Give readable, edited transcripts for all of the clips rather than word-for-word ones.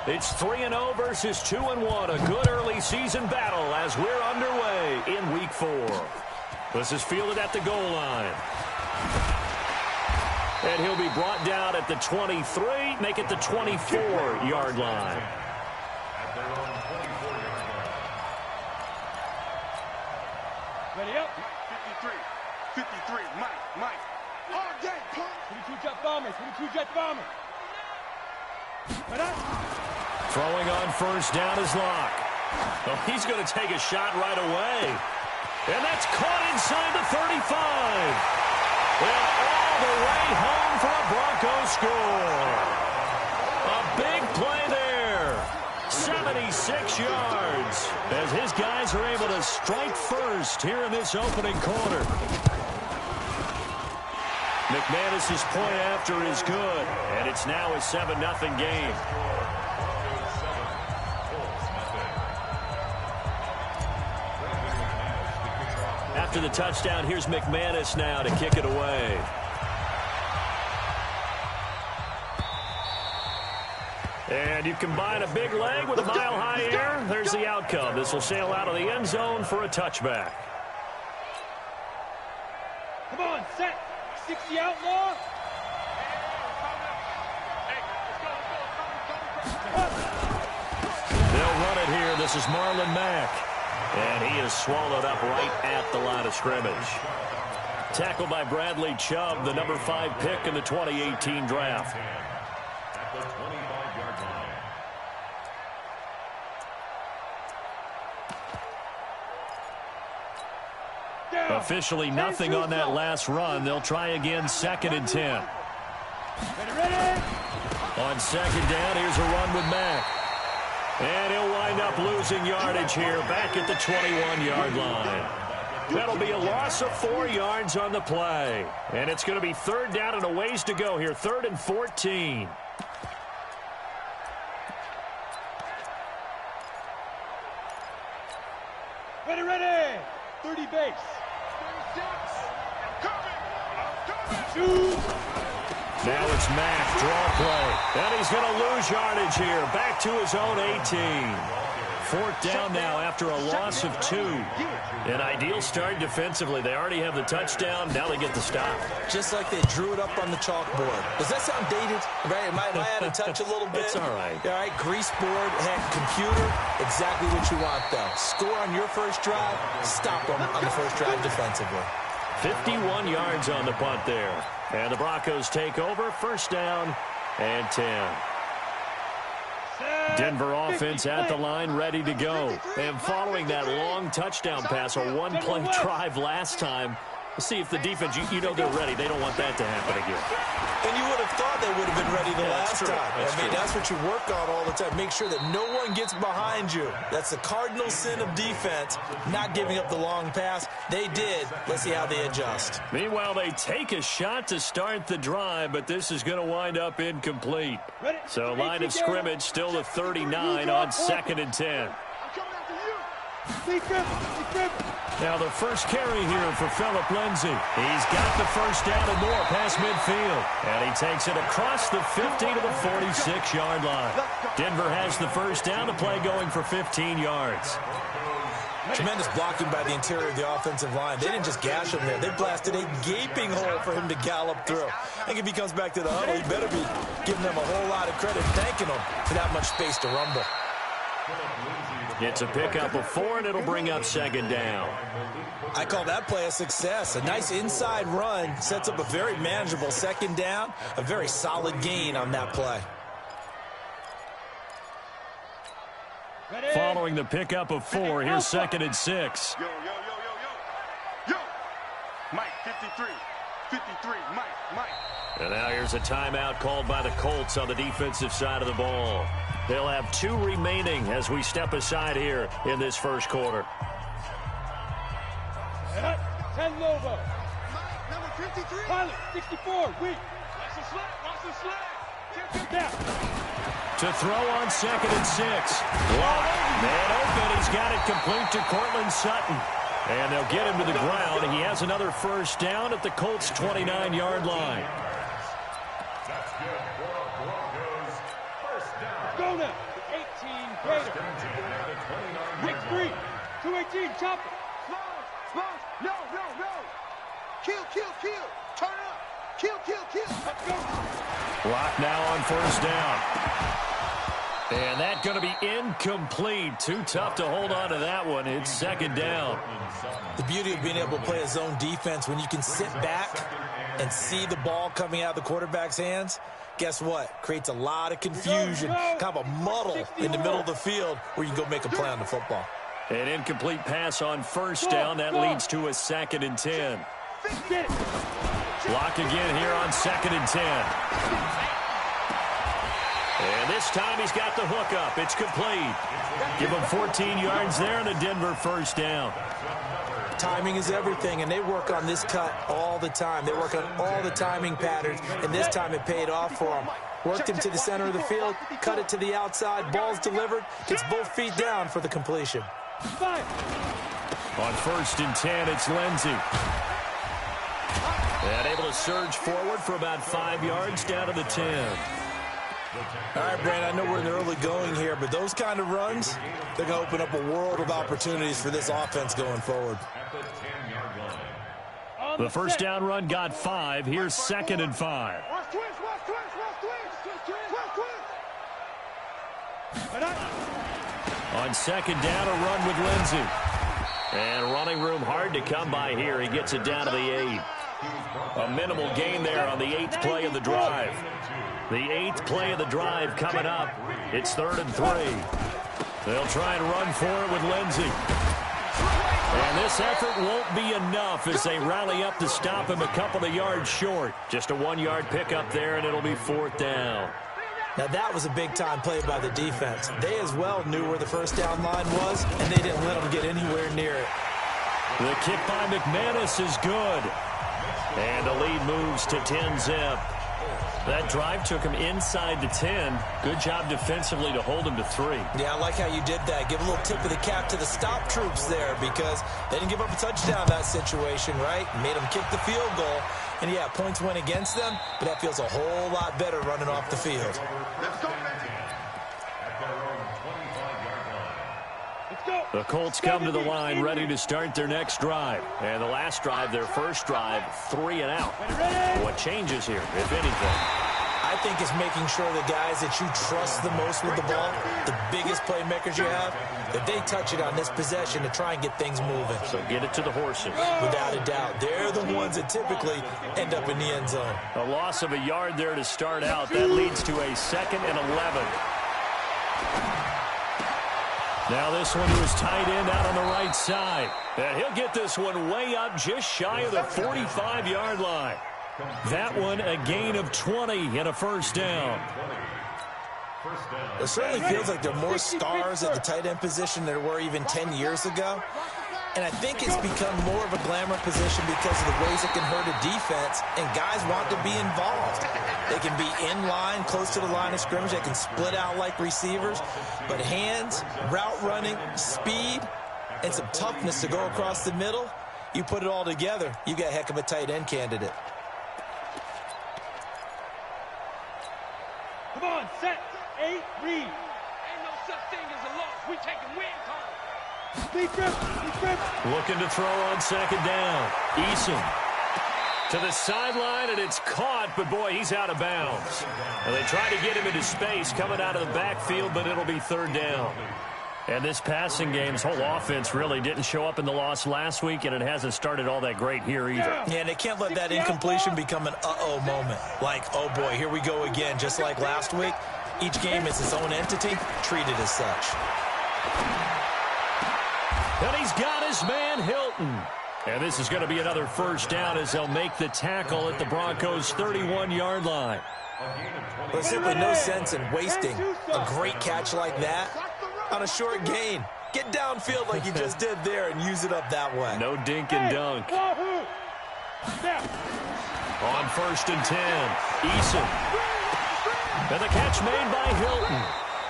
It's 3-0 versus 2-1. A good early season battle as we're underway in Week 4. This is fielded at the goal line. And he'll be brought down at the 23, make it the 24-yard line. Ready up. 53, Mike. All day, punk. 22 jet bombers, 22 jet bombers. Throwing on first down is Locke. Oh, he's going to take a shot right away. And that's caught inside the 35. Well, all the way home for a Broncos score. A big play there. 76 yards as his guys are able to strike first here in this opening quarter. McManus's point after is good, and it's now a 7-0 game. After the touchdown, here's McManus now to kick it away. And you combine a big leg with a mile-high air, there's the outcome. This will sail out of the end zone for a touchback. Come on, set. 60 outlaw. They'll run it here. This is Marlon Mack. And he is swallowed up right at the line of scrimmage. Tackled by Bradley Chubb, the number 5 pick in the 2018 draft. At the 25-yard line. Officially nothing on that last run. They'll try again, 2nd and 10. Ready. On 2nd down, here's a run with Mack. And he'll wind up losing yardage here back at the 21-yard line. That'll be a loss of 4 yards on the play. And it's going to be 3rd down and a ways to go here, 3rd and 14. Ready. 30 base. 36. Now it's Mack, draw play. And he's going to lose yardage here, back to his own 18. 4th down now after a loss of 2. An ideal start defensively. They already have the touchdown. Now they get the stop. Just like they drew it up on the chalkboard. Does that sound dated? Right? Am I out of touch a little bit? It's all right. All right, grease board, heck, computer, exactly what you want, though. Score on your first drive, stop them on the first drive defensively. 51 yards on the punt there. And the Broncos take over, 1st down and 10. Denver offense at the line, ready to go. And following that long touchdown pass, a one-play drive last time, let's see if the defense, you know they're ready. They don't want that to happen again. And you would have thought they would have been ready the last time. That's what you work on all the time. Make sure that no one gets behind you. That's the cardinal sin of defense, not giving up the long pass. They did. Let's see how they adjust. Meanwhile, they take a shot to start the drive, but this is going to wind up incomplete. So line of scrimmage still the 39 on 2nd and 10. Now the first carry here for Phillip Lindsay. He's got the 1st down and more past midfield. And he takes it across the 50 to the 46-yard line. Denver has the 1st down, the play going for 15 yards. Tremendous blocking by the interior of the offensive line. They didn't just gash him there. They blasted a gaping hole for him to gallop through. I think if he comes back to the huddle, he better be giving them a whole lot of credit, thanking them for that much space to rumble. It's a pickup of 4, and it'll bring up 2nd down. I call that play a success. A nice inside run sets up a very manageable 2nd down. A very solid gain on that play. Following the pickup of 4, here's 2nd and 6. Yo. Mike, 53, Mike. And now here's a timeout called by the Colts on the defensive side of the ball. They'll have 2 remaining as we step aside here in this first quarter. 10 Lobo. Mike, number 53. Pilot, 64, weak. Watch the slide. Down. To throw on 2nd and 6. Lock. Man open. He's got it complete to Cortland Sutton. And they'll get him to the ground. He has another 1st down at the Colts' 29-yard line. That's good for Broncos. 1st down. Go now. Rick 3. 218, chop it. Slow. No. Kill. Turn up. Kill. Let's go. Block now on first down. And that's going to be incomplete. Too tough to hold on to that one. It's second down. The beauty of being able to play a zone defense when you can sit back and see the ball coming out of the quarterback's hands, guess what? Creates a lot of confusion, kind of a muddle in the middle of the field where you can go make a play on the football. An incomplete pass on first down. That leads to a 2nd and 10. Block again here on 2nd and 10. And this time he's got the hook up. It's complete. Give him 14 yards there and a Denver first down. Timing is everything, and they work on this cut all the time. They work on all the timing patterns, and this time it paid off for them. Worked him to the center of the field, cut it to the outside, ball's delivered, gets both feet down for the completion. On 1st and 10, it's Lindsey. And able to surge forward for about 5 yards down to the 10. All right, Brandon, I know we're in the early going here, but those kind of runs, they're going to open up a world of opportunities for this offense going forward. The first down run got 5. Here's 2nd and 5. On 2nd down, a run with Lindsey. And running room hard to come by here. He gets it down to the 8. A minimal gain there on the 8th play of the drive. The 8th play of the drive coming up. It's 3rd and 3. They'll try and run for it with Lindsey. And this effort won't be enough as they rally up to stop him a couple of yards short. Just a 1-yard pickup there, and it'll be 4th down. Now, that was a big-time play by the defense. They as well knew where the first down line was, and they didn't let them get anywhere near it. The kick by McManus is good. And the lead moves to 10-zip. That drive took him inside the 10. Good job defensively to hold him to 3. Yeah, I like how you did that. Give a little tip of the cap to the stop troops there because they didn't give up a touchdown in that situation, right? Made them kick the field goal. And, yeah, points went against them, but that feels a whole lot better running off the field. The Colts come to the line ready to start their next drive. And the last drive, their first drive, 3 and out. What changes here, if anything? I think it's making sure the guys that you trust the most with the ball, the biggest playmakers you have, that they touch it on this possession to try and get things moving. So get it to the horses. Without a doubt. They're the ones that typically end up in the end zone. A loss of a yard there to start out. That leads to a 2nd and 11. Now this one was tight end out on the right side. And he'll get this one way up just shy of the 45-yard line. That one a gain of 20 and a first down. It certainly feels like there are more stars at the tight end position than there were even 10 years ago. And I think it's become more of a glamour position because of the ways it can hurt a defense, and guys want to be involved. They can be in line, close to the line of scrimmage. They can split out like receivers. But hands, route running, speed, and some toughness to go across the middle, you put it all together, you got a heck of a tight end candidate. Come on, set, 8, read. Ain't no such thing as a loss. We taking wins home. Looking to throw on 2nd down. Eason to the sideline, and it's caught, but boy, he's out of bounds. And they try to get him into space coming out of the backfield, but it'll be 3rd down. And this passing game's whole offense really didn't show up in the loss last week, and it hasn't started all that great here either. Yeah, and they can't let that incompletion become an uh-oh moment. Like, oh boy, here we go again. Just like last week, each game is its own entity, treated as such. And he's got his man, Hilton. And this is going to be another first down as they'll make the tackle at the Broncos' 31-yard line. There's simply no sense in wasting a great catch like that on a short gain. Get downfield like you just did there and use it up that way. No dink and dunk. On 1st and 10, Eason. And the catch made by Hilton.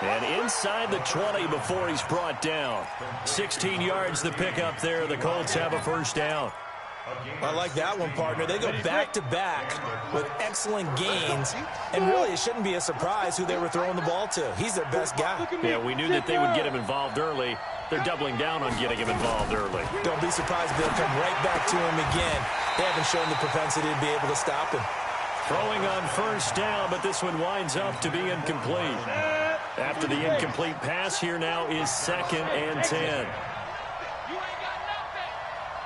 And inside the 20 before he's brought down. 16 yards the pickup there. The Colts have a first down. I like that one, partner. They go back-to-back with excellent gains, and really it shouldn't be a surprise who they were throwing the ball to. He's their best guy. Yeah, we knew that they would get him involved early. They're doubling down on getting him involved early. Don't be surprised if they'll come right back to him again. They haven't shown the propensity to be able to stop him. Throwing on first down, but this one winds up to be incomplete. After the incomplete pass, here now is 2nd and 10.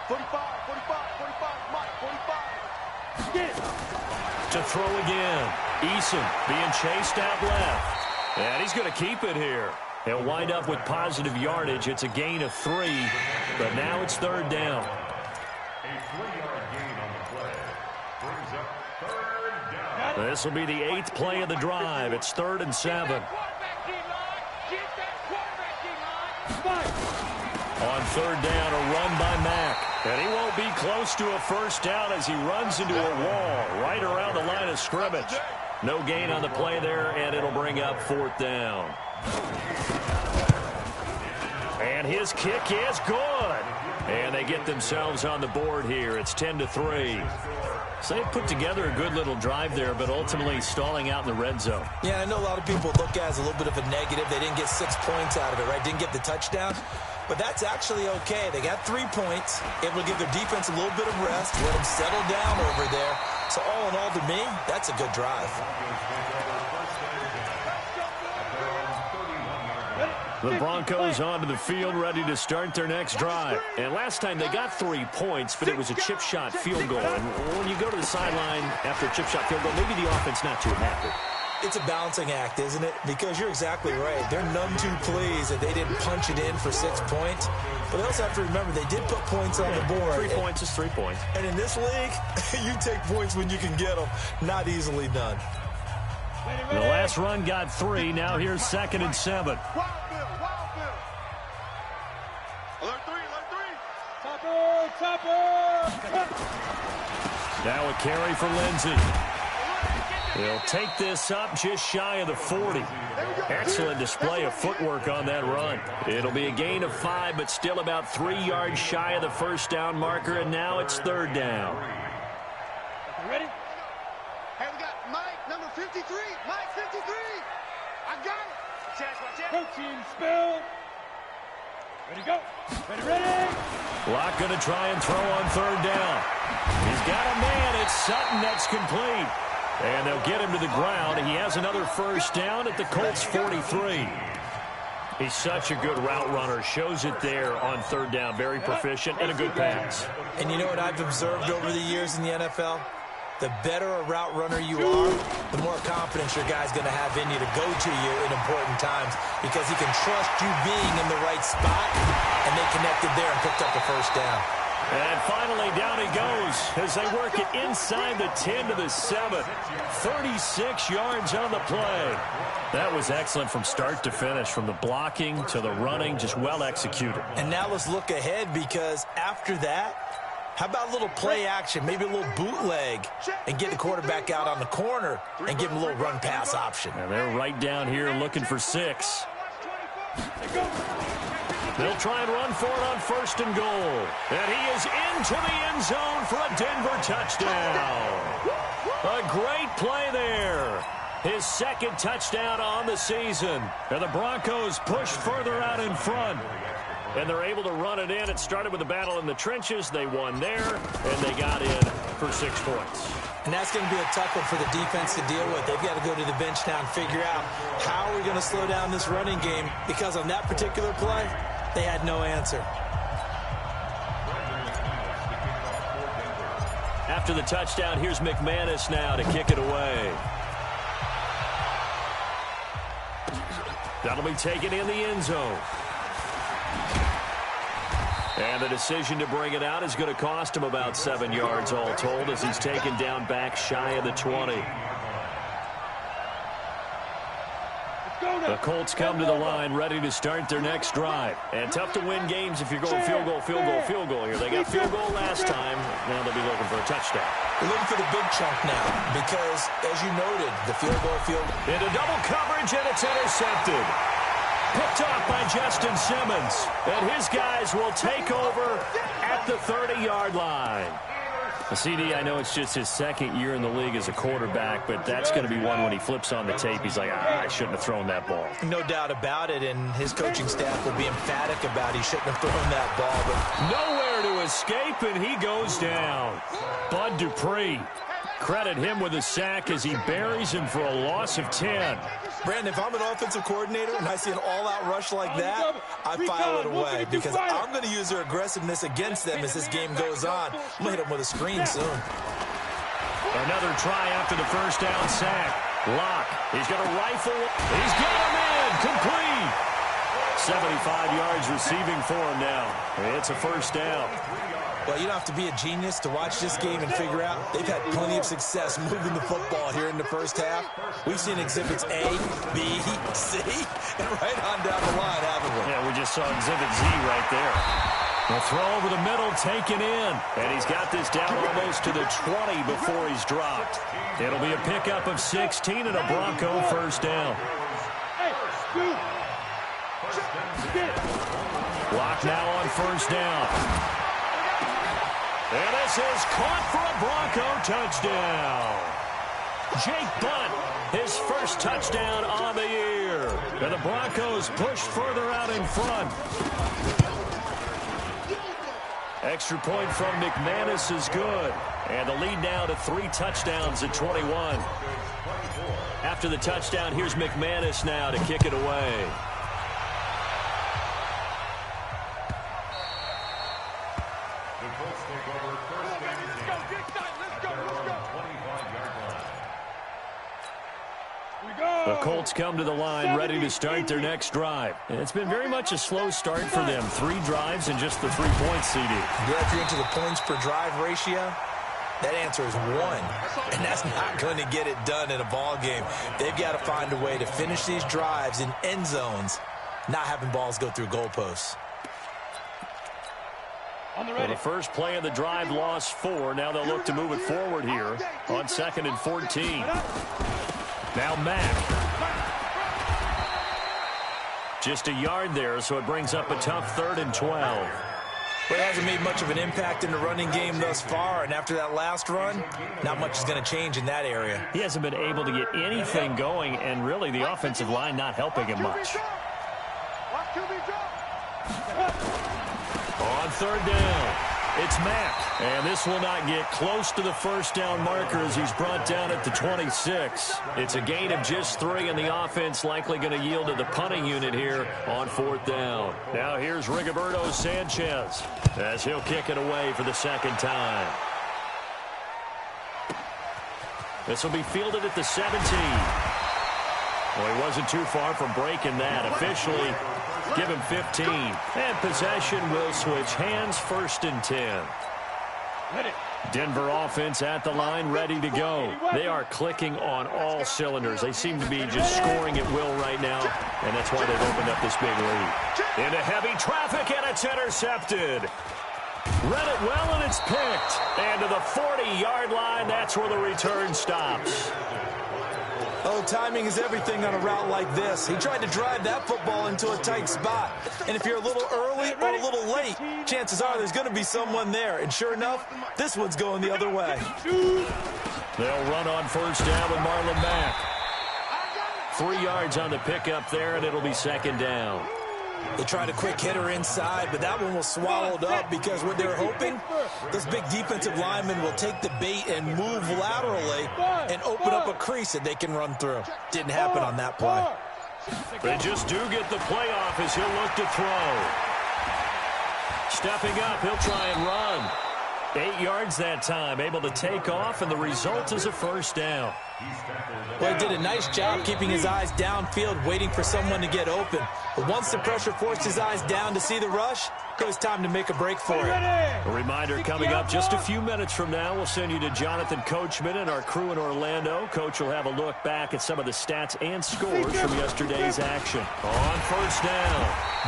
45, 45, Mike, 45. Get it. To throw again. Eason being chased out left. And he's going to keep it here. He'll wind up with positive yardage. It's a gain of 3, but now it's 3rd down. A 3-yard gain on the play brings up 3rd down. This will be the 8th play of the drive. It's 3rd and 7. On 3rd down, a run by Mack. And he won't be close to a first down as he runs into a wall right around the line of scrimmage. No gain on the play there, and it'll bring up 4th down. And his kick is good. And they get themselves on the board here. It's 10-3. So they put together a good little drive there, but ultimately stalling out in the red zone. Yeah, I know a lot of people look at it as a little bit of a negative. They didn't get 6 points out of it, right? Didn't get the touchdown. But that's actually okay. They got 3 points. Able to give their defense a little bit of rest, let them settle down over there. So all in all, to me, that's a good drive. The Broncos onto the field, ready to start their next drive. And last time they got 3 points, but it was a chip shot field goal. And when you go to the sideline after a chip shot field goal, maybe the offense not too happy. It's a balancing act, isn't it? Because you're exactly right. They're none too pleased that they didn't punch it in for 6 points. But they also have to remember they did put points on the board. 3 points is 3 points. And in this league, you take points when you can get them. Not easily done. The last run got 3. Now here's 2nd and 7. Wild Bill. Alert 3. Topper. Now a carry for Lindsey. He'll take this up just shy of the 40. Excellent display of footwork on that run. It'll be a gain of 5, but still about 3 yards shy of the first down marker, and now it's 3rd down. Ready? Hey, we got Mike, number 53. Mike, 53. I got it. Watch out. Protein spill. Ready, go. Ready. Locke going to try and throw on 3rd down. He's got a man. It's Sutton. That's complete. And they'll get him to the ground. He has another first down at the Colts 43. He's such a good route runner. Shows it there on 3rd down. Very proficient and a good pass. And you know what I've observed over the years in the NFL? The better a route runner you are, the more confidence your guy's going to have in you to go to you in important times because he can trust you being in the right spot, and they connected there and picked up the first down. And finally, down he goes as they work it inside the 10 to the 7. 36 yards on the play. That was excellent from start to finish, from the blocking to the running, just well executed. And now let's look ahead because after that, how about a little play action, maybe a little bootleg, and get the quarterback out on the corner and give him a little run-pass option. And they're right down here looking for 6. They'll try and run for it on 1st and goal. And he is into the end zone for a Denver touchdown. A great play there. His 2nd touchdown on the season. And the Broncos push further out in front. And they're able to run it in. It started with a battle in the trenches. They won there, and they got in for 6 points. And that's going to be a tough one for the defense to deal with. They've got to go to the bench now and figure out how are we going to slow down this running game, because on that particular play, they had no answer. After the touchdown, here's McManus now to kick it away. That'll be taken in the end zone. And the decision to bring it out is going to cost him about 7 yards all told as he's taken down back shy of the 20. The Colts come to the line ready to start their next drive. And tough to win games if you're going field goal here. They got field goal last time. Now they'll be looking for a touchdown. They're looking for the big chunk now because, as you noted, the field goal. Into double coverage, and it's intercepted. Picked off by Justin Simmons. And his guys will take over at the 30-yard line. CD, I know it's just his second year in the league as a quarterback, but that's going to be one when he flips on the tape. He's like, I shouldn't have thrown that ball. No doubt about it, and his coaching staff will be emphatic about he shouldn't have thrown that ball. But nowhere to escape, and he goes down. Bud Dupree. Credit him with a sack as he buries him for a loss of 10. Brandon, if I'm an offensive coordinator and I see an all-out rush like that, I file it away because I'm going to use their aggressiveness against them as this game goes on. I'm going to hit them with a screen soon. Another try after the first down sack. Locke, he's going to rifle. He's got him in. Complete. 75 yards receiving for him now. It's a first down. Well, you don't have to be a genius to watch this game and figure out they've had plenty of success moving the football here in the first half. We've seen exhibits A, B, C, and right on down the line, haven't we? Yeah, we just saw exhibit Z right there. The throw over the middle, taken in. And he's got this down almost to the 20 before he's dropped. It'll be a pickup of 16 and a Bronco first down. Block now on first down. And this is caught for a Bronco touchdown. Jake Bunt, his first touchdown on the year. And the Broncos push further out in front. Extra point from McManus is good. And the lead now to 3 touchdowns at 21. After the touchdown, here's McManus now to kick it away. The Colts come to the line ready to start their next drive. And it's been very much a slow start for them. 3 drives and just the 3 points, CD. Yeah, if you're into the points per drive ratio, that answer is 1. And that's not going to get it done in a ball game. They've got to find a way to finish these drives in end zones, not having balls go through goalposts. Well, the first play of the drive lost 4. Now they'll look to move it forward here on 2nd and 14. Now Mack. Just a yard there, so it brings up a tough 3rd and 12. But it hasn't made much of an impact in the running game thus far, and after that last run, not much is going to change in that area. He hasn't been able to get anything going, and really the offensive line not helping him much. On 3rd down, it's Mack, and this will not get close to the first down marker as he's brought down at the 26. It's a gain of just 3, and the offense likely going to yield to the punting unit here on 4th down. Now here's Rigoberto Sanchez as he'll kick it away for the 2nd time. This will be fielded at the 17. Well, he wasn't too far from breaking that. Officially, give him 15. And possession will switch hands, 1st and 10. Denver offense at the line, ready to go. They are clicking on all cylinders. They seem to be just scoring at will right now, and that's why they've opened up this big lead. Into heavy traffic, and it's intercepted. Read it well, and it's picked. And to the 40-yard line, that's where the return stops. Oh, timing is everything on a route like this. He tried to drive that football into a tight spot. And if you're a little early or a little late, chances are there's going to be someone there. And sure enough, this one's going the other way. They'll run on first down with Marlon Mack. 3 yards on the pickup there, and it'll be 2nd down. They tried a quick hitter inside, but that one was swallowed up because what they're hoping, this big defensive lineman will take the bait and move laterally and open up a crease that they can run through. Didn't happen on that play. They just do get the playoff as he'll look to throw. Stepping up, he'll try and run. 8 yards that time, able to take off, and the result is a first down. Well, he did a nice job keeping his eyes downfield, waiting for someone to get open. But once the pressure forced his eyes down to see the rush, it was time to make a break for it. A reminder coming up just a few minutes from now, we'll send you to Jonathan Coachman and our crew in Orlando. Coach will have a look back at some of the stats and scores from yesterday's action. On first down,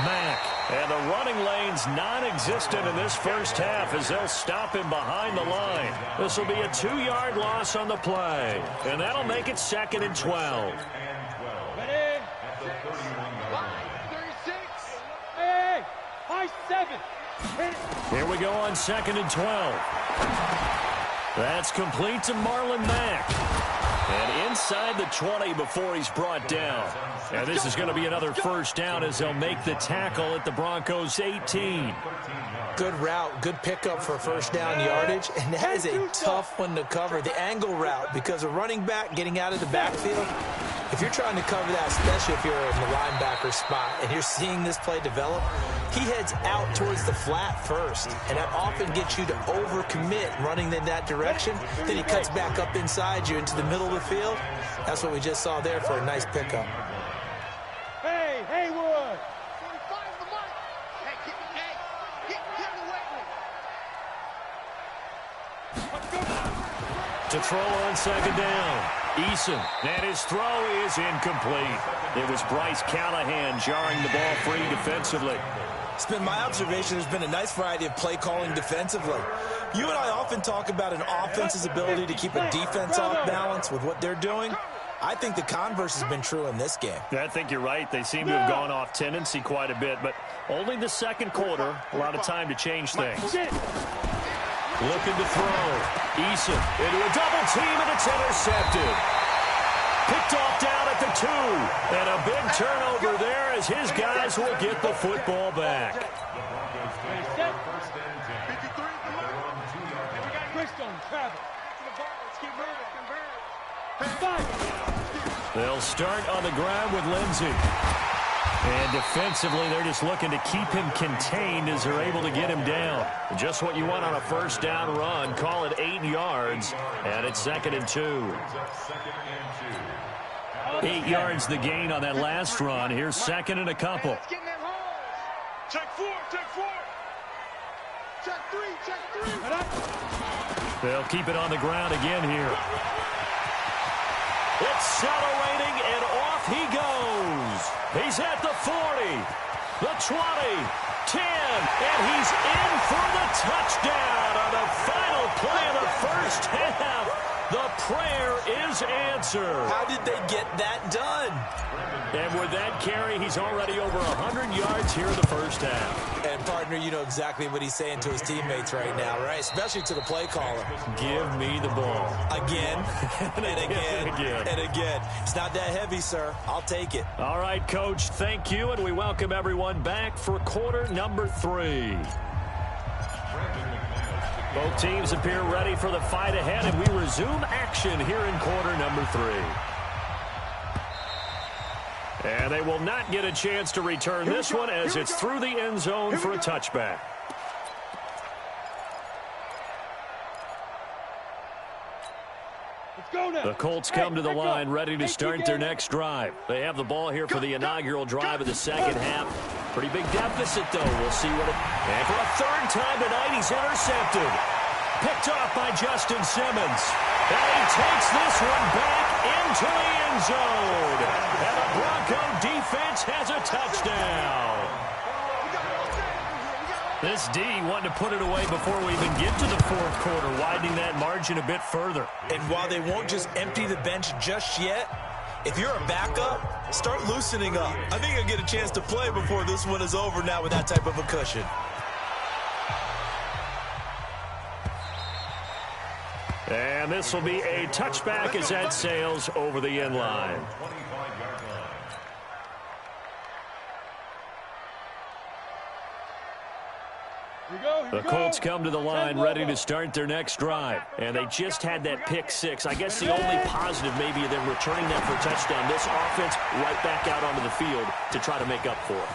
Mack. And the running lane's non-existent in this first half as they'll stop him behind the line. This will be a 2-yard loss on the play. And that'll make it 2nd and 12. 7. Here we go on 2nd and 12. That's complete to Marlon Mack. And inside the 20 before he's brought down. And this is going to be another first down as they'll make the tackle at the Broncos' 18. Good route, good pickup for first down yardage, and that is a tough one to cover. The angle route, because a running back getting out of the backfield, if you're trying to cover that, especially if you're in the linebacker spot and you're seeing this play develop, he heads out towards the flat first, and that often gets you to overcommit running in that direction. Then he cuts back up inside you into the middle of the field. That's what we just saw there for a nice pickup. Hey, Haywood! 45 the mark. Hey, get the weight room. To throw on 2nd down. Eason, and his throw is incomplete. It was Bryce Callahan jarring the ball free defensively. It's been my observation there's been a nice variety of play calling defensively. You and I often talk about an offense's ability to keep a defense off balance with what they're doing. I think the converse has been true in this game. I think you're right. They seem to have gone off tendency quite a bit, but only the second quarter, a lot of time to change things. Looking to throw. Eason into a double team, and it's intercepted. Picked off down at the 2. And a big turnover there as his guys will get the football back. They'll start on the ground with Lindsey. And defensively, they're just looking to keep him contained as they're able to get him down. Just what you want on a first down run. Call it 8 yards, and it's 2nd and 2. 8 yards the gain on that last run. Here's 2nd and a couple. Check 4, check 4. Check 3, check 3. They'll keep it on the ground again here. Accelerating, and off he goes. He's at the 40, the 20, 10, and he's in for the touchdown on the final play of the first half. The prayer is answered. How did they get that done? And with that carry, he's already over 100 yards here in the first half. And, partner, you know exactly what he's saying to his teammates right now, right? Especially to the play caller. Give me the ball. Again, and again, and again. It's not that heavy, sir. I'll take it. All right, Coach, thank you, and we welcome everyone back for quarter number 3. Both teams appear ready for the fight ahead, and we resume action here in quarter number 3. And they will not get a chance to return this one as it's through the end zone for a touchback. The Colts come to the line ready to start their next drive. They have the ball here for the inaugural drive of the second half. Pretty big deficit, though. We'll see what it... And for a third time tonight, he's intercepted. Picked off by Justin Simmons. And he takes this one back into the end zone. And the Bronco defense has a touchdown. This D wanting to put it away before we even get to the fourth quarter, widening that margin a bit further. And while they won't just empty the bench just yet, if you're a backup, start loosening up. I think you'll get a chance to play before this one is over now with that type of a cushion. And this will be a touchback as that sails over the end line. The Colts come to the line ready to start their next drive. And they just had that pick 6. I guess the only positive maybe of them returning that for a touchdown. This offense right back out onto the field to try to make up for it.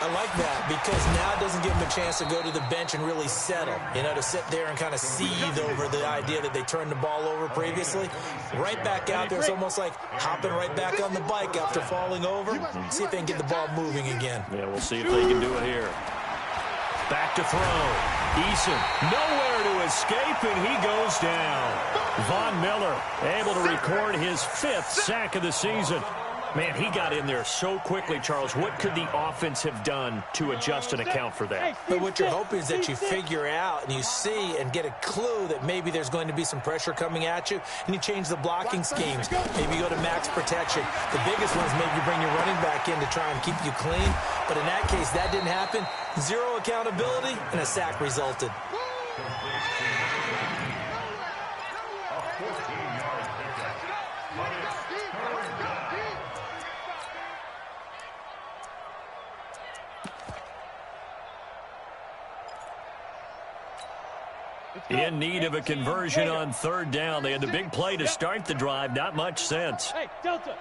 I like that because now it doesn't give them a chance to go to the bench and really settle, you know, to sit there and kind of seethe over the idea that they turned the ball over previously. Right back out there, it's almost like hopping right back on the bike after falling over. See if they can get the ball moving again. Yeah, we'll see if they can do it here. Back to throw. Eason nowhere to escape, and he goes down. Von Miller able to record his 5th sack of the season. Man, he got in there so quickly, Charles. What could the offense have done to adjust and account for that? But what you're hoping is that you figure out and you see and get a clue that maybe there's going to be some pressure coming at you, and you change the blocking schemes. Maybe you go to max protection. The biggest one is maybe you bring your running back in to try and keep you clean. But in that case, that didn't happen. Zero accountability, and a sack resulted. A 14-yard pickup. But it's third down. In need of a conversion on third down. They had the big play to start the drive. Not much sense. Hey, Delta.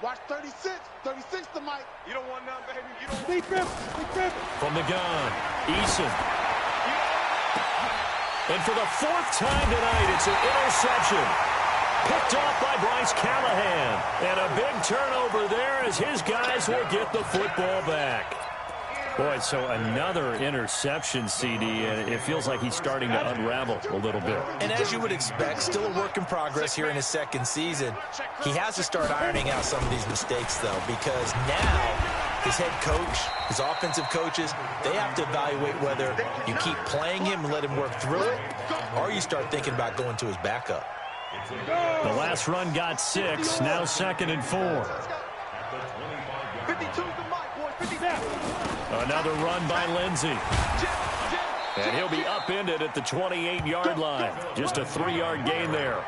Watch 36. 36 to Mike. You don't want none, baby. You don't Big grip. Big grip. From the gun, Eason. And for the fourth time tonight, it's an interception. Picked off by Bryce Callahan. And a big turnover there as his guys will get the football back. Boy, so another interception, CD, and it feels like he's starting to unravel a little bit. And as you would expect, still a work in progress here in his second season. He has to start ironing out some of these mistakes, though, because now his head coach, his offensive coaches, they have to evaluate whether you keep playing him and let him work through it, or you start thinking about going to his backup. The last run got 6, now 2nd and 4. 52 to Mike, boy. 57. Another run by Lindsey. And he'll be upended at the 28-yard line. Just a 3-yard gain there.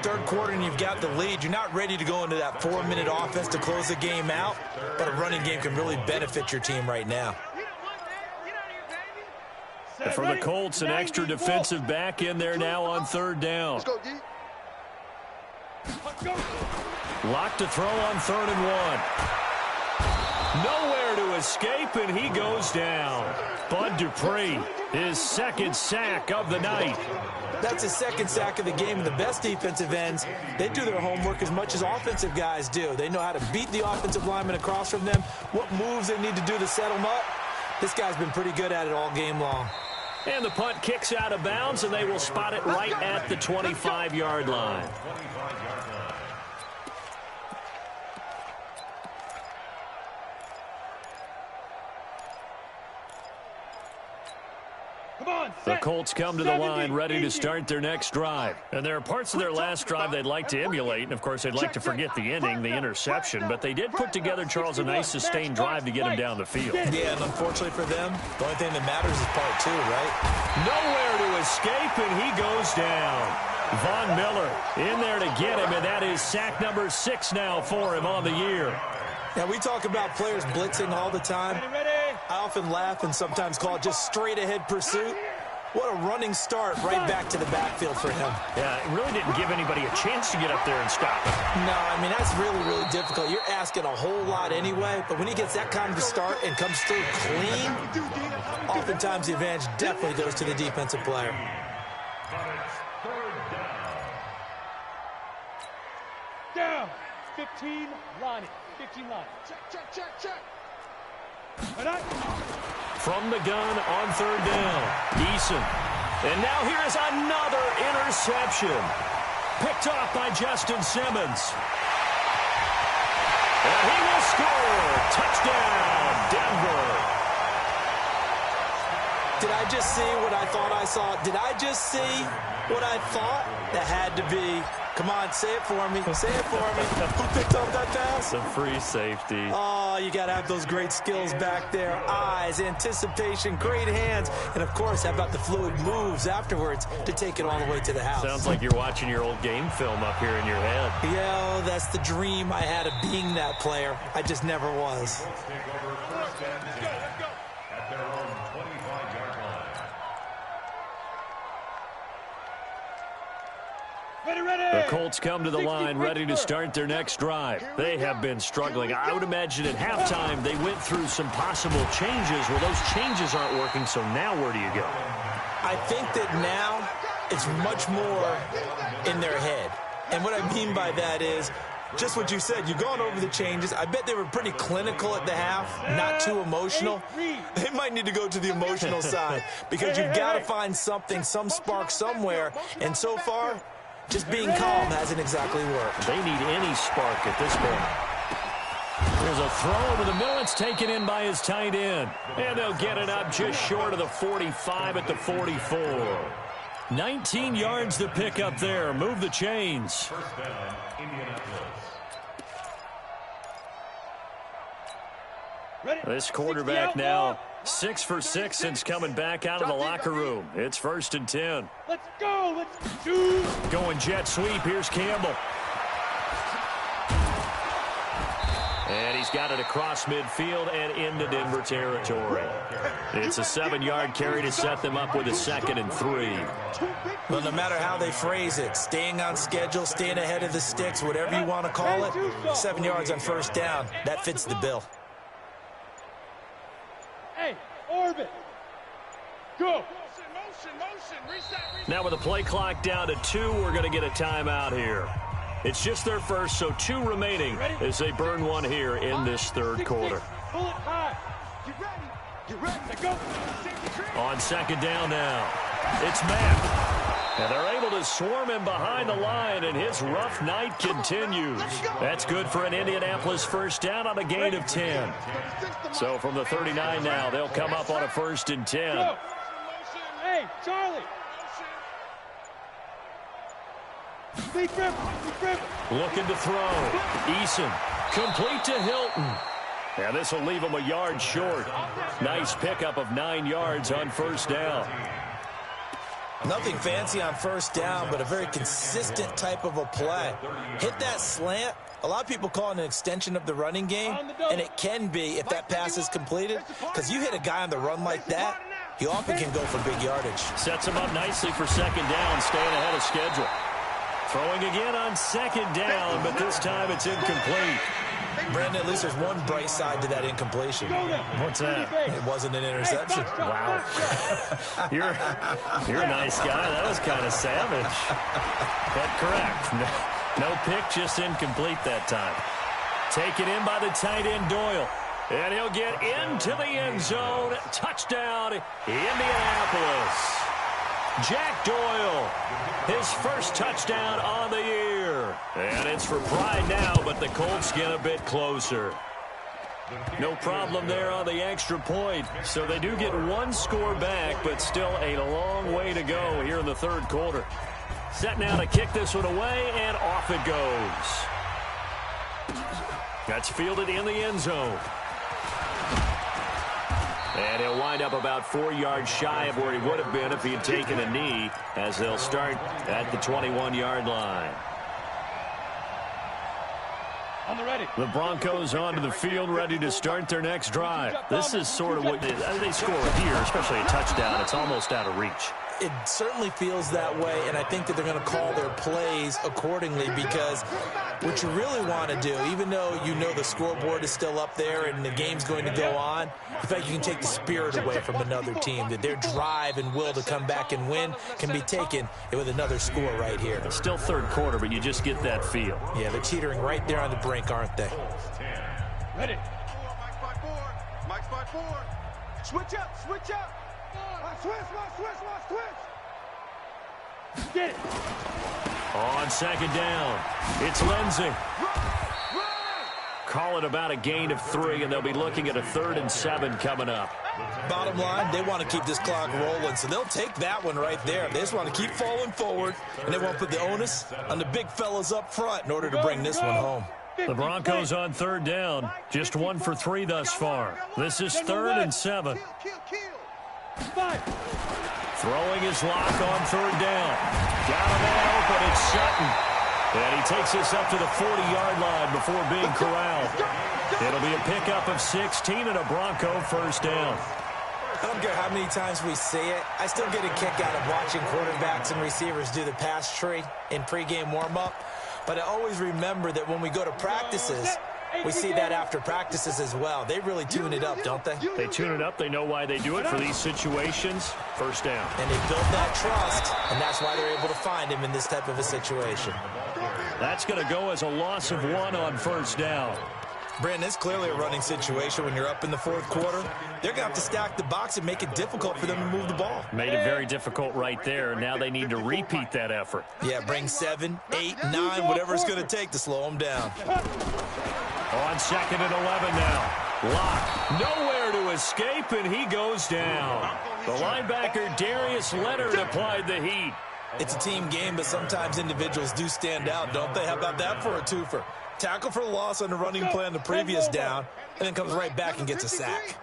Third quarter and you've got the lead. You're not ready to go into that 4-minute offense to close the game out, but a running game can really benefit your team right now. And for the Colts, an extra defensive back in there now on third down. Let's go, D. Locked to throw on 3rd and 1. Nowhere to escape, and he goes down. Bud Dupree, his second sack of the night. That's his second sack of the game, and the best defensive ends, they do their homework as much as offensive guys do. They know how to beat the offensive lineman across from them, what moves they need to do to set them up. This guy's been pretty good at it all game long. And the punt kicks out of bounds, and they will spot it right at the 25-yard line. The Colts come to the line ready to start their next drive. And there are parts of their last drive they'd like to emulate. And, of course, they'd like to forget the ending, the interception. But they did put together, Charles, a nice sustained drive to get him down the field. Yeah, and unfortunately for them, the only thing that matters is part 2, right? Nowhere to escape, and he goes down. Von Miller in there to get him, and that is sack number 6 now for him on the year. Now, we talk about players blitzing all the time. I often laugh and sometimes call it just straight-ahead pursuit. What a running start right back to the backfield for him. Yeah, it really didn't give anybody a chance to get up there and stop him. No, I mean, that's really, really difficult. You're asking a whole lot anyway, but when he gets that kind of a start and comes through clean, oftentimes the advantage definitely goes to the defensive player. Down. 15 line. 15 line. Check. From the gun on third down, Eason. And now here's another interception. Picked off by Justin Simmons. And he will score. Touchdown, Denver. Did I just see what I thought I saw? Did I just see what I thought? That had to be. Come on, say it for me. Say it for me. Who picked up that pass? The free safety. Oh, you got to have those great skills back there. Eyes, anticipation, great hands. And, of course, how about the fluid moves afterwards to take it all the way to the house? Sounds like you're watching your old game film up here in your head. Yeah, that's the dream I had of being that player. I just never was. Let's take over first and 10 at their own 25-yard line. The Colts come to the line ready to start their next drive. They have been struggling. I would imagine at halftime they went through some possible changes. Well, those changes aren't working, so now where do you go? I think that now it's much more in their head. And what I mean by that is just what you said. You've gone over the changes. I bet they were pretty clinical at the half, not too emotional. They might need to go to the emotional side because you've got to find something, some spark somewhere. And so far, just being calm hasn't exactly worked. They need any spark at this point. There's a throw over the middle. It's taken in by his tight end. And they'll get it up just short of the 45 at the 44. 19 yards to pick up there. Move the chains. First down, Indianapolis. This quarterback now 6 for 6 since coming back out of the locker room. It's 1st and 10. Let's go. Let's do. Going jet sweep. Here's Campbell. And he's got it across midfield and into Denver territory. It's a 7-yard carry to set them up with a 2nd and 3. Well, no matter how they phrase it, staying on schedule, staying ahead of the sticks, whatever you want to call it, 7 yards on 1st down, that fits the bill. Hey, orbit. Go. Now with the play clock down to 2, we're going to get a timeout here. It's just their first, so 2 remaining as they burn one here in this 3rd quarter. Pull it high. Get ready. Get ready to go. On 2nd down now, it's Matt. And they're able to swarm him behind the line, and his rough night continues. That's good for an Indianapolis 1st down on a gain of 10. So from the 39 now, they'll come up on a 1st and 10. Go. Hey, Charlie. Looking to throw. Eason. Complete to Hilton. And this will leave him a yard short. Nice pickup of 9 yards on 1st down. Nothing fancy on 1st down, but a very consistent type of a play. Hit that slant. A lot of people call it an extension of the running game, and it can be if that pass is completed, because you hit a guy on the run like that, he often can go for big yardage. Sets him up nicely for 2nd down, staying ahead of schedule. Throwing again on 2nd down, but this time it's incomplete. Brandon, at least there's one bright side to that incompletion. What's that? It wasn't an interception. Wow. You're a nice guy. That was kind of savage. But correct. No pick, just incomplete that time. Taken in by the tight end, Doyle. And he'll get into the end zone. Touchdown, Indianapolis. Jack Doyle, his first touchdown on the year. And it's for pride now, but the Colts get a bit closer. No problem there on the extra point. So they do get 1 score back, but still a long way to go here in the 3rd quarter. Set now to kick this one away, and off it goes. That's fielded in the end zone. And he'll wind up about 4 yards shy of where he would have been if he had taken a knee, as they'll start at the 21-yard line. On the ready. The Broncos onto the field, ready to start their next drive. This is sort of what they score here, especially a touchdown. It's almost out of reach. It certainly feels that way, and I think that they're going to call their plays accordingly, because what you really want to do, even though you know the scoreboard is still up there and the game's going to go on, the fact you can take the spirit away from another team, that their drive and will to come back and win can be taken with another score right here. It's still 3rd quarter, but you just get that feel. Yeah, they're teetering right there on the brink, aren't they? Ready. Mike's by 4. Switch up, switch up. Switch. Get it. On 2nd down, it's Lindsey. Call it about a gain of 3, and they'll be looking at a 3rd and 7 coming up. Bottom line, they want to keep this clock rolling, so they'll take that one right there. They just want to keep falling forward, and they want to put the onus on the big fellas up front in order to bring this one home. The Broncos on 3rd down, just 1 for 3 thus far. This is 3rd and 7. Throwing his lock on 3rd down. Got a man open, it's Sutton. And he takes this up to the 40-yard line before being corralled. It'll be a pickup of 16 and a Bronco 1st down. I don't care how many times we say it, I still get a kick out of watching quarterbacks and receivers do the pass tree in pregame warm-up. But I always remember that when we go to practices, we see that after practices as well. They really tune it up, don't they? They tune it up. They know why they do it for these situations. 1st down. And they build that trust, and that's why they're able to find him in this type of a situation. That's going to go as a loss of 1 on 1st down. Brandon, it's clearly a running situation when you're up in the 4th quarter. They're going to have to stack the box and make it difficult for them to move the ball. Made it very difficult right there. Now they need to repeat that effort. Yeah, bring 7, 8, 9, whatever it's going to take to slow them down. On 2nd and 11 now. Lock nowhere to escape, and he goes down. The linebacker, Darius Leonard, applied the heat. It's a team game, but sometimes individuals do stand out, don't they? How about that for a twofer? Tackle for the loss on the running play on the previous down, and then comes right back and gets a sack.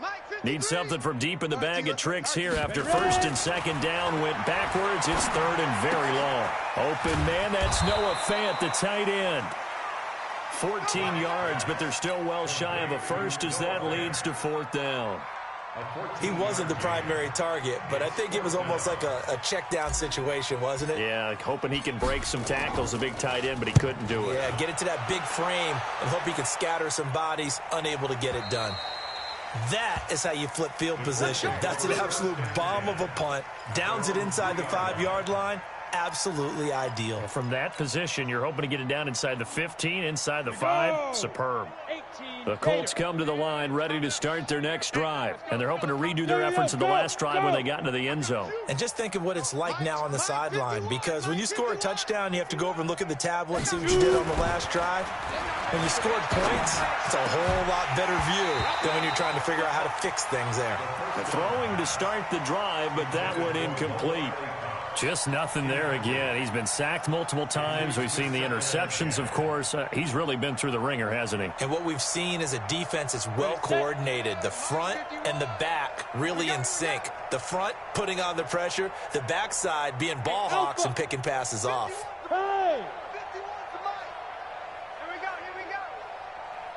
Needs something from deep in the bag of tricks here after first and second down went backwards. It's third and very long. Open man, that's Noah Fant, the tight end. 14 yards, but they're still well shy of a first as that leads to fourth down. He wasn't the primary target, but I think it was almost like a check down situation, wasn't it? Yeah, hoping he can break some tackles, a big tight end, but he couldn't do it. Yeah, get it to that big frame and hope he can scatter some bodies, unable to get it done. That is how you flip field position. That's an absolute bomb of a punt. Downs it inside the 5-yard line. Absolutely ideal. From that position, you're hoping to get it down inside the 15, inside the 5. Superb. The Colts come to the line ready to start their next drive, and they're hoping to redo their efforts in the last drive when they got into the end zone. And just think of what it's like now on the sideline, because when you score a touchdown, you have to go over and look at the tablet and see what you did on the last drive. When you scored points, it's a whole lot better view than when you're trying to figure out how to fix things there. Throwing to start the drive, but that one incomplete. Just nothing there again. He's been sacked multiple times. We've seen the interceptions, of course. He's really been through the ringer, hasn't he? And what we've seen is a defense that's well coordinated. The front and the back really in sync. The front putting on the pressure. The backside being ball hawks and picking passes off. Hey!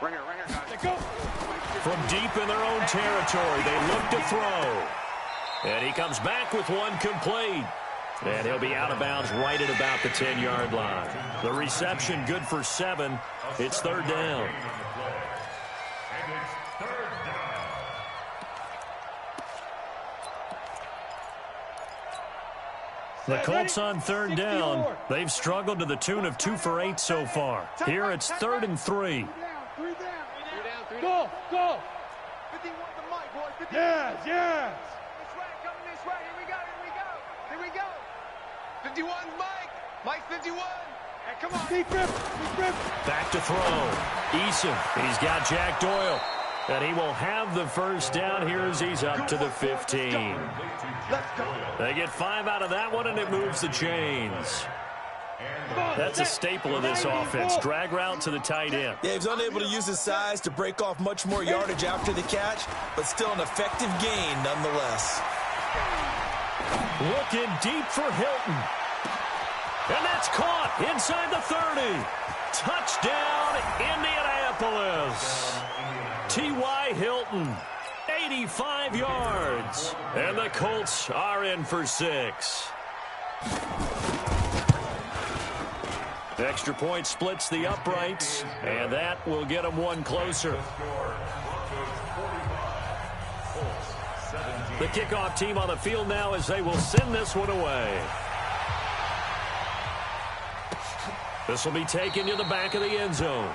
Ringer, guys. From deep in their own territory, they look to throw. And he comes back with one complete. And he'll be out of bounds right at about the 10-yard line. The reception good for 7. It's third down. The Colts on third down. They've struggled to the tune of 2 for 8 so far. Here it's 3rd and 3. Go! 51 to Mike, boy. Yes! This way, coming this way. Here we go. 51, Mike 51. Hey, come on. Deep rip. Back to throw. Eason. He's got Jack Doyle. And he will have the first down here as he's up to the 15. Let's go. They get 5 out of that one, and it moves the chains. That's a staple of this offense. Drag route to the tight end. Yeah, he was unable to use his size to break off much more yardage after the catch, but still an effective gain nonetheless. Looking deep for Hilton. And that's caught inside the 30. Touchdown, Indianapolis. T.Y. Hilton, 85 yards. And the Colts are in for 6. Extra point splits the uprights, and that will get them one closer. The kickoff team on the field now as they will send this one away. This will be taken to the back of the end zone.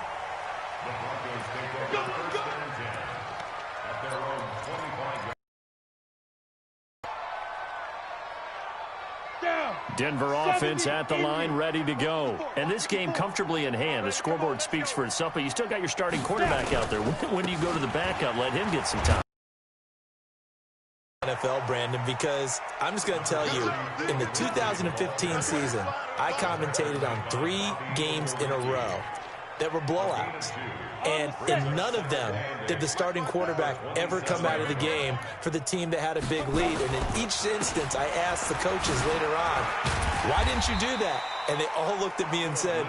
Denver offense at the line, ready to go. And this game comfortably in hand. The scoreboard speaks for itself, but you still got your starting quarterback out there. When do you go to the backup? Let him get some time. NFL, Brandon, because I'm just going to tell you, in the 2015 season, I commentated on 3 games in a row that were blowouts. And in none of them did the starting quarterback ever come out of the game for the team that had a big lead. And in each instance, I asked the coaches later on, why didn't you do that? And they all looked at me and said,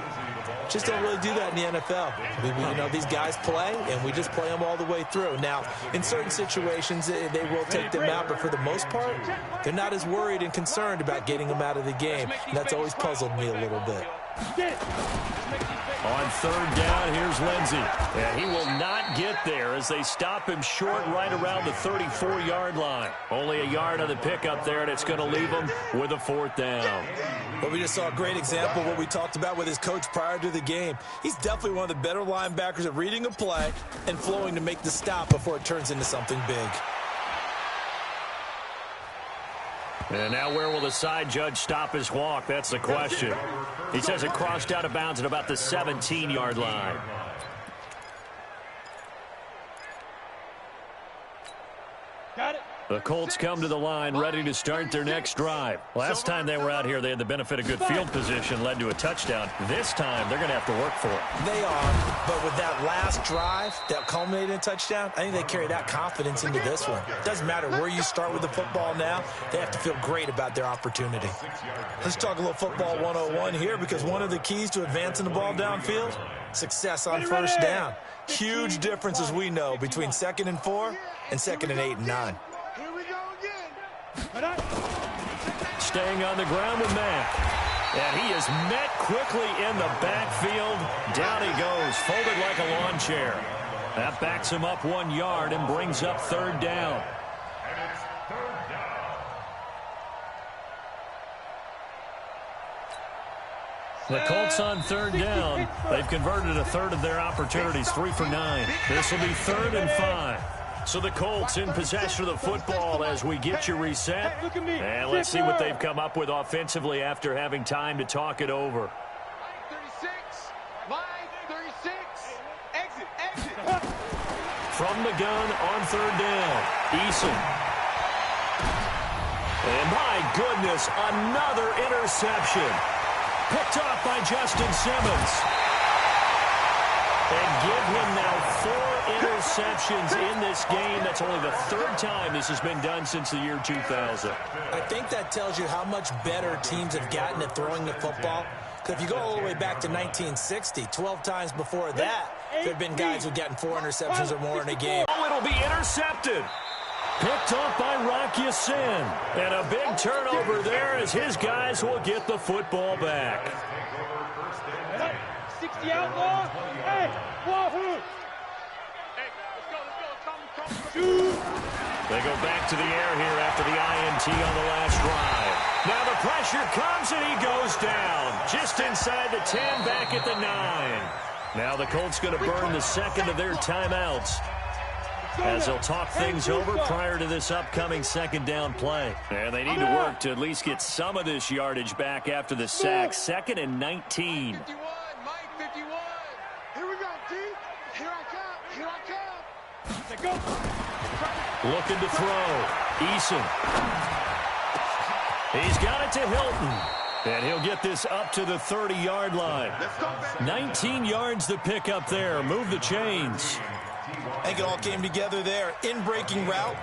just don't really do that in the NFL. You know, these guys play, and we just play them all the way through. Now, in certain situations, they will take them out, but for the most part, they're not as worried and concerned about getting them out of the game. And that's always puzzled me a little bit. On third down, here's Lindsey. And he will not get there as they stop him short right around the 34-yard line. Only a yard on the pickup there, and it's going to leave him with a 4th down. But we just saw a great example of what we talked about with his coach prior to the game. He's definitely one of the better linebackers at reading a play and flowing to make the stop before it turns into something big. And now where will the side judge stop his walk? That's the question. He says it crossed out of bounds at about the 17-yard line. Got it. The Colts come to the line ready to start their next drive. Last time they were out here, they had the benefit of good field position, led to a touchdown. This time, they're going to have to work for it. They are, but with that last drive that culminated in a touchdown, I think they carry that confidence into this one. It doesn't matter where you start with the football now. They have to feel great about their opportunity. Let's talk a little football 101 here, because one of the keys to advancing the ball downfield, success on first down. Huge difference, as we know, between 2nd and 4 and 2nd and 8 and 9. Staying on the ground with Mack. And he is met quickly in the backfield. Down he goes, folded like a lawn chair. That backs him up 1 yard and brings up 3rd down. And it's 3rd down. The Colts on 3rd down. They've converted a third of their opportunities, 3 for 9. This will be 3rd and 5. So the Colts in possession of the football as we get you reset. And let's see what they've come up with offensively after having time to talk it over. Line 36. Exit. From the gun on 3rd down, Eason. And my goodness, another interception. Picked off by Justin Simmons. And give him now 4 interceptions in this game. That's only the 3rd time this has been done since the year 2000. I think that tells you how much better teams have gotten at throwing the football. Because if you go all the way back to 1960, 12 times before that, there have been guys who've gotten 4 interceptions or more in a game. Oh, it'll be intercepted. Picked off by Rocky Sin. And a big turnover there as his guys will get the football back. 60 outlaw. Hey, Wahoo. They go back to the air here after the INT on the last drive. Now the pressure comes and he goes down. Just inside the 10, back at the 9. Now the Colts going to burn the 2nd of their timeouts as they'll talk things over prior to this upcoming 2nd down play. And they need to work to at least get some of this yardage back after the sack. 2nd and 19. 51, Mike 51. Here we go, D. Here I come. Let's go. Looking to throw. Eason. He's got it to Hilton. And he'll get this up to the 30-yard line. 19 yards to pick up there. Move the chains. I think it all came together there. In-breaking route,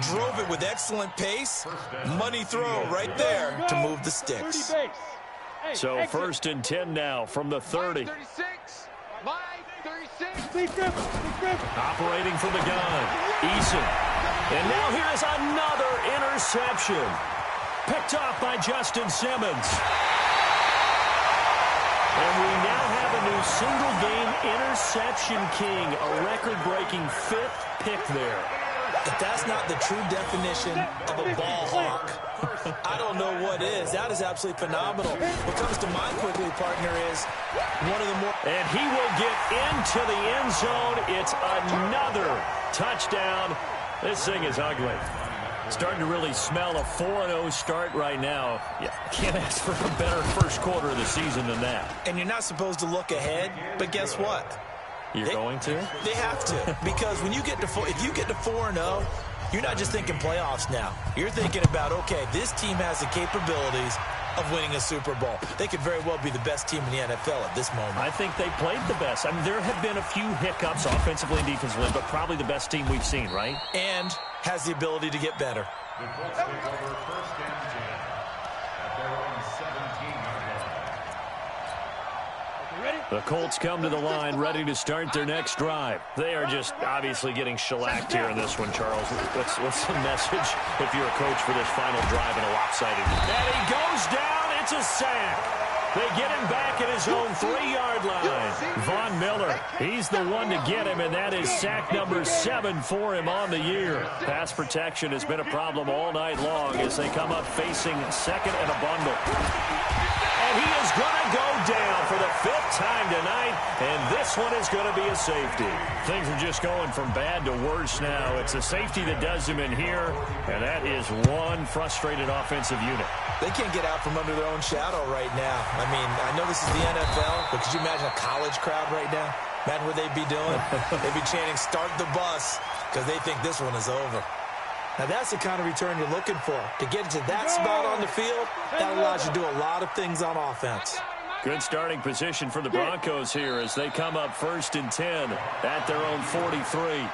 drove it with excellent pace. Money throw right there to move the sticks. So 1st and 10 now from the 30. 36. Mike 36. Operating from the gun. Eason. And now here is another interception. Picked off by Justin Simmons. And we now have a new single-game interception king, a record-breaking 5th pick there. If that's not the true definition of a ball hawk, I don't know what is. That is absolutely phenomenal. What comes to mind quickly, partner, is one of the more... And he will get into the end zone. It's another touchdown. This thing is ugly. Starting to really smell a 4-0 start right now. Yeah, can't ask for a better first quarter of the season than that. And you're not supposed to look ahead, but guess what? You're going to? They have to, because when you get to if you get to 4-0, you're not just thinking playoffs now. You're thinking about, okay, this team has the capabilities of winning a Super Bowl. They could very well be the best team in the NFL at this moment. I think they played the best. I mean, there have been a few hiccups offensively and defensively, but probably the best team we've seen, right? And has the ability to get better. The Colts take over 1st and 10 at their own 17-yard line. The Colts come to the line ready to start their next drive. They are just obviously getting shellacked here in this one, Charles. What's the message if you're a coach for this final drive in a lopsided? And he goes down. It's a sack. They get him back at his own 3-yard line. Von Miller, he's the one to get him, and that is sack number 7 for him on the year. Pass protection has been a problem all night long as they come up facing 2nd and a bundle. And he is going to go down for the 5th time tonight, and this one is going to be a safety. Things are just going from bad to worse now. It's a safety that does him in here, and that is one frustrated offensive unit. They can't get out from under their own shadow right now. I mean, I know this is the NFL, but could you imagine a college crowd right now? Imagine what they'd be doing. They'd be chanting, "Start the bus," because they think this one is over. Now, that's the kind of return you're looking for. To get into that spot on the field, that allows you to do a lot of things on offense. Good starting position for the Broncos here as they come up 1st and 10 at their own 43.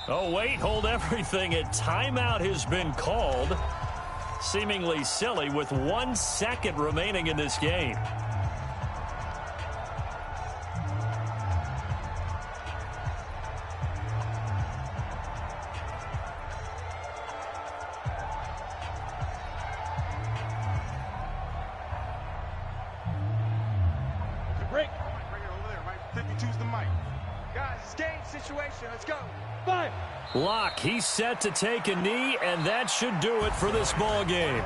Oh, wait, hold everything. A timeout has been called. Seemingly silly with 1 second remaining in this game. Break. Right here, over there, right? 52's the mic. Guys, it's game situation. Let's go. 5. Locke, he's set to take a knee, and that should do it for this ball game.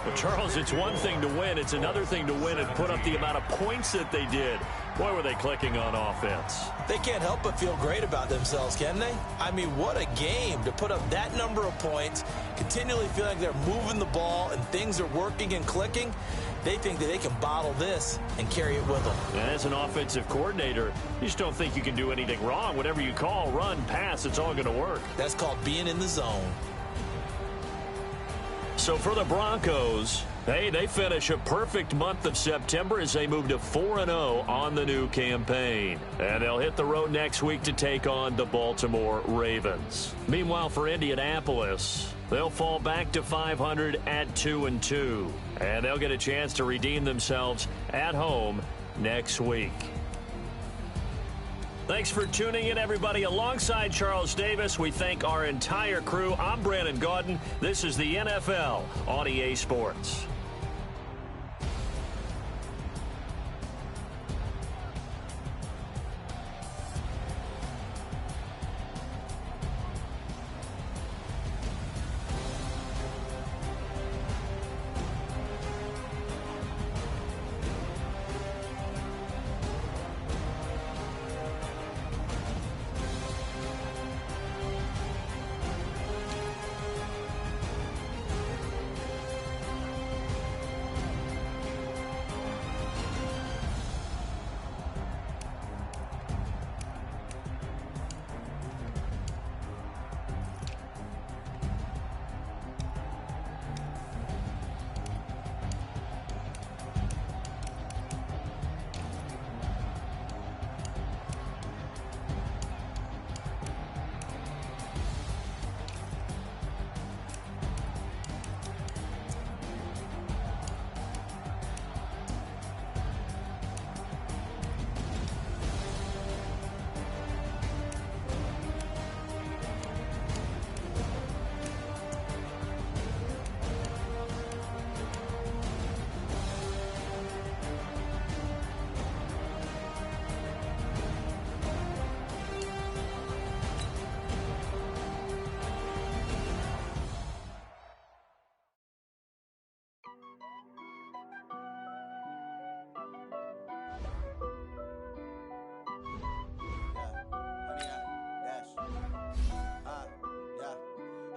Well, Charles, it's one thing to win. It's another thing to win and put up the amount of points that they did. Boy, were they clicking on offense. They can't help but feel great about themselves, can they? I mean, what a game to put up that number of points, continually feeling like they're moving the ball and things are working and clicking. They think that they can bottle this and carry it with them. And as an offensive coordinator, you just don't think you can do anything wrong. Whatever you call, run, pass, it's all going to work. That's called being in the zone. So for the Broncos, hey, they finish a perfect month of September as they move to 4-0 on the new campaign. And they'll hit the road next week to take on the Baltimore Ravens. Meanwhile, for Indianapolis, they'll fall back to 500 at 2-2. And they'll get a chance to redeem themselves at home next week. Thanks for tuning in, everybody. Alongside Charles Davis, we thank our entire crew. I'm Brandon Gaudin. This is the NFL on EA Sports.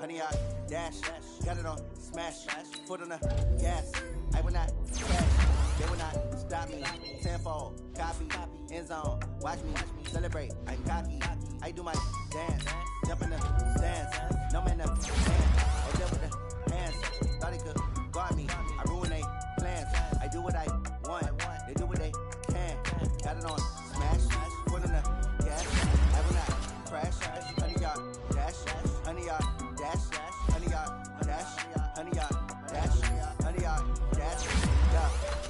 Honey, I dash, got it on, smash, foot on the gas. I will not crash, they will not stop me. Tenfold, copy, end zone, watch me celebrate. I'm cocky, I do my dance, jump in the stands, no man up, oh, there with the hands, thought he could guard me. I ruin they plans, I do what I want, they do what they can. Got it on, smash, foot on the gas. I will not crash, honey, y'all dash, honey, y'all dash, honey, y'all dash, honey, y'all dash, honey, y'all dash. Yeah.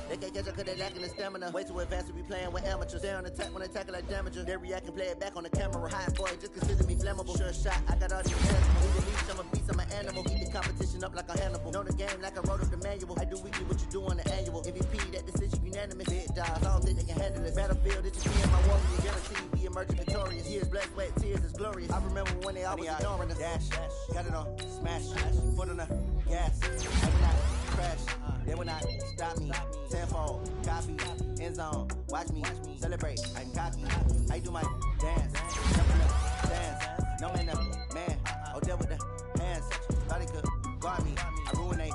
They can't catch up cause they lacking the stamina. Way too advanced to be playing with amateurs. Stay on attack when they tackle like damager. They react and play it back on the camera. Hot boy, just consider me flammable. Sure shot, I got all these hands. Need the leash, I'm a beast, I'm an animal. Eat the competition up like a Hannibal. Know the game like I wrote up the manual. I do weekly what you do on the annual. MVP, that decision unanimous. Big dogs, I don't think they can handle this. Battlefield, it's just me and my warrior. Guaranteed we emerging victorious. Years, blood, sweat, tears is glorious. I remember when they always ignoring us. Dash, got it on, smash, foot on the gas. I will not crash, they will not stop me. Tenfold, copy, end zone, watch me celebrate. I'm cocky, I do my dance, jump in the dance. No man up, man, oh there with the hands, thought he could guard me. I ruin they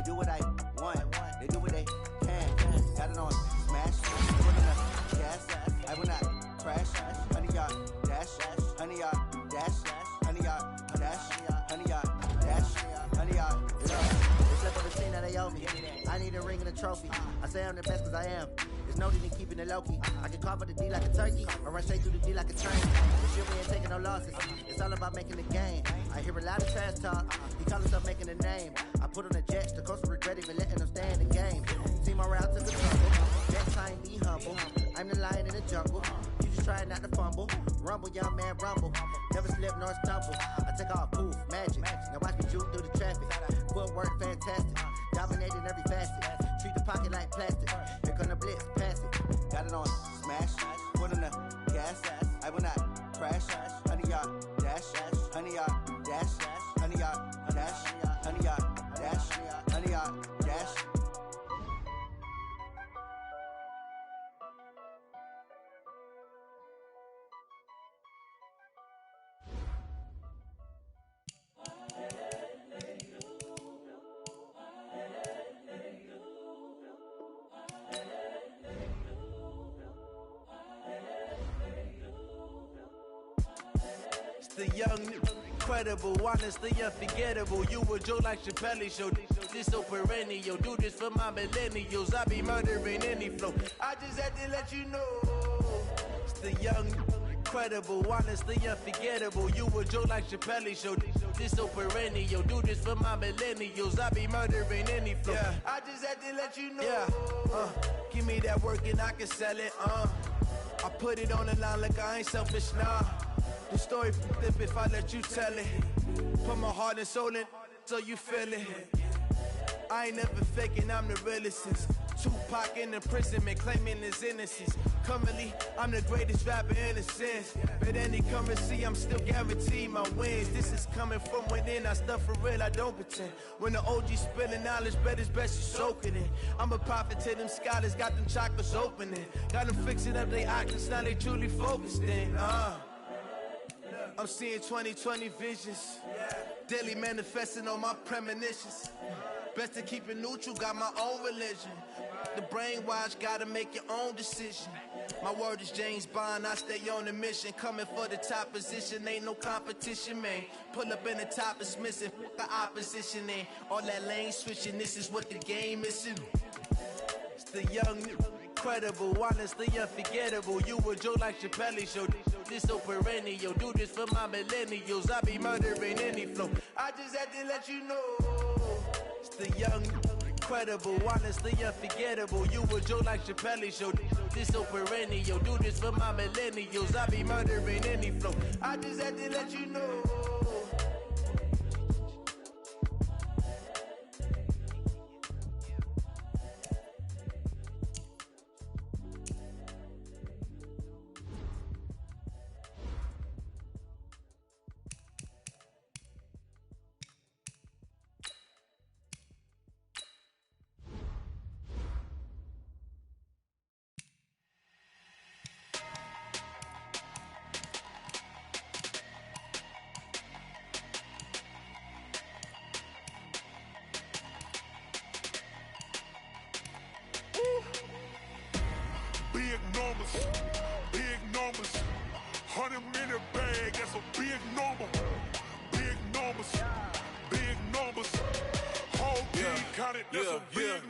do what I want. They do what they can. Got it on smash. Put in the gas. I will not crash. Honey yard dash. Honey yard dash. Honey yard dash. Honey yard dash. Honey yard. They slip on the scene that they owe me. I need a ring and a trophy. I say I'm the best cause I am. There's no need in keeping it low-key. I can carve up the D like a turkey, or run straight through the D like a train. This shit we ain't taking no losses. It's all about making the game. I hear a lot of trash talk. He call himself making a name. I put on the Jets, the coach will regret even letting them stay in the game. See my route to the trouble. Next time be humble. I'm the lion in the jungle. You just try not to fumble. Rumble, young man, rumble. Never slip nor stumble. I take off, poof, magic. Now watch me shoot through the traffic. Footwork fantastic. Dominating every facet. Treat the pocket like plastic. Here come the blitz, pass it. Got it on smash. Put in the gas. I will not crash. Honey yard dash. Honey yard dash. Honey yard dash. Honey yard dash. Honey yard dash. The young, incredible, honestly unforgettable. You a Joe like Chappelle show. This so perennial. Do this for my millennials. I be murdering any flow. I just had to let you know. It's the young, incredible, honestly unforgettable. You a Joe like Chappelle show. This so perennial. Do this for my millennials. I be murdering any flow. Yeah. I just had to let you know. Yeah. Give me that work and I can sell it. I put it on the line like I ain't selfish, nah. The story flip if I let you tell it. Put my heart and soul in so you feel it. I ain't never faking, I'm the realest since Tupac in imprisonment, claiming his innocence. Currently, I'm the greatest rapper in a sense. But any currency, I'm still guaranteed my wins. This is coming from within, I stuff for real, I don't pretend. When the OG spilling knowledge, bet it's best you soaking it. I'm a prophet to them scholars, got them chakras opening. Got them fixing up their actions, now they truly focused in. I'm seeing 2020 visions. Daily manifesting on my premonitions. Best to keep it neutral, got my own religion. The brainwash, gotta make your own decision. My word is James Bond, I stay on a mission. Coming for the top position, ain't no competition, man. Pull up in the top is missing, the opposition ain't. All that lane switching, this is what the game is. It's the young, incredible, honestly unforgettable. You a Joe like Chappelle show. This so perennial. Do this for my millennials. I be murdering any flow. I just had to let you know. It's the young, incredible, honestly unforgettable. You a Joe like Chappelle show. This so perennial. Do this for my millennials. I be murdering any flow. I just had to let you know. Big numbers, 100-minute bag, that's a big number. Big numbers, whole team counted, that's a big number.